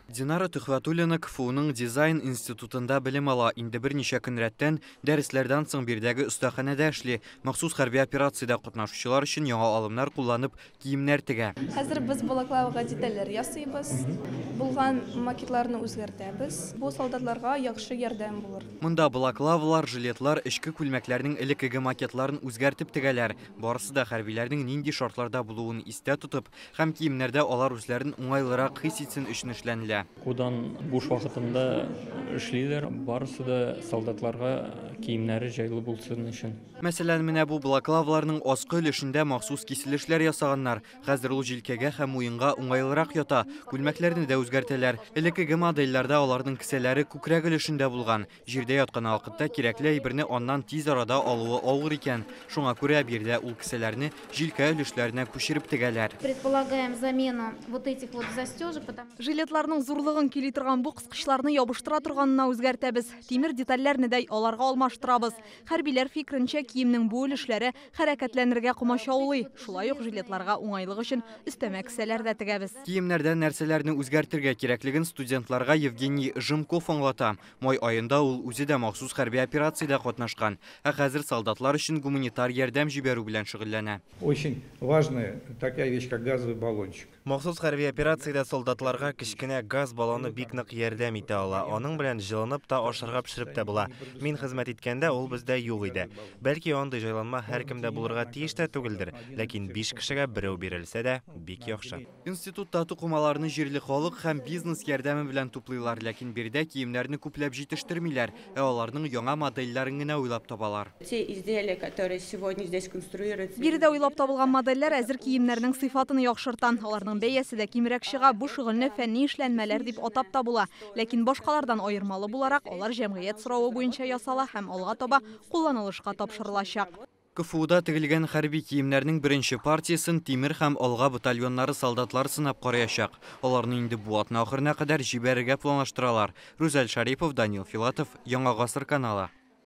Динара Тухватуллина КФУның дизайн институтында білім ала, инде берничә көн рәттән дәресләрдән соң бирдәге остаханәдә эшли. Махсус хәрби операциядә катнашучылар өчен яңа алымнар кулланып киемнәр тегә. Хәзер без балаклавга детальләр ясыйбыз, булган макетларны үзгәртәбез. Бу солдатларга яхшы ярдәм булыр. Монда балаклавалар, жилетлар, эчке күлмәкләрнең элеккеге макетларын үзгәртеп тегәләр. Барысы да хәрбиләрнең нинди шартларда булуын истә тотып, һәм киемнәрдә алар үзләрен уңайлырак хис итсен өчен эшләнелә. Кудан буш вакытында эшлиләр, барысы да солдатларга киемнәре җайлы булсын өчен. Мәсәлән, менә бу балаклаваларның аскы өлешендә махсус киселешләр ясаганнар. Хәзер ул җилкәгә һәм муенга уңайлырак ята. Күлмәкләрне дә үзгәртәләр. Элеккеге модельләрдә аларның кесәләре күкрәк өлешендә булган. Җирдә яткан вакытта кирәкле әйберне аннан тиз арада алуы авыр икән. Шуңа күрә бирдә ул кесәләрне җилкә өлешләренә күчереп тегәләр. Предполагаем замену вот этих вот застежек, потому что Жилетларның зурлыгын кили торган бу кыскычларны ябыштыра торганына үзгәртәбез. Тимер детальләрне дә аларга алмаштырабыз. Хәрбиләр фикренчә киемнең бу өлешләре хәрәкәтләнергә комачаулый. Шулай ук жилетларга уңайлык өчен өстәмә кесәләр дә тегәбез. Киемнәрдән нәрсәләрне үзгәртергә кирәклеген студентларга Евгений Жимков аңлата. Май аенда ул үзе дә махсус хәрби операциядә катнашкан. Хәзер солдатлар өчен гуманитар ярдәм җибәрү белән шөгыльләнә. Очень важная такая вещь, как газовый баллончик. Махсус хәрби операциядә солдатларга кечкенә газ баллоны бик нык ярдәм итә ала. Аның белән җылынып та ашарга пешереп тә була. Мин хезмәт иткәндә ул бездә юк иде. Бәлки андый җайланма һәркемдә булырга тиеш тә түгелдер, ләкин 5 кешегә берәү бирелсә дә бик яхшы. Институтта тукымаларны җирле халык һәм бизнес ярдәме белән туплыйлар, ләкин бирдә киемнәрне күпләп җитештермиләр, аларның яңа модельләрен генә уйлап табалар. Те изделия, которые сегодня здесь конструируются. Биредә уйлап табылган модельләр әзер киемнәрнең сыйфатын яхшыртан. Аларның бәясе дә кимрәк чыга. Бу шөгыльне фәнни эшләнмәләр дип атап та була. Ләкин башкалардан аермалы буларак, алар җәмгыять соравы буенча ясала һәм алга таба кулланылышка тапшырылачак. КФУда тегелгән хәрби киемнәрнең беренче партиясын тимер һәм алга батальоннары солдатлар сынап караячак. Аларны инде бу атна ахырына кадәр җибәрергә планлаштыралар. Рүзәл Шарипов, Данил Филатов, Яңа гасыр каналы.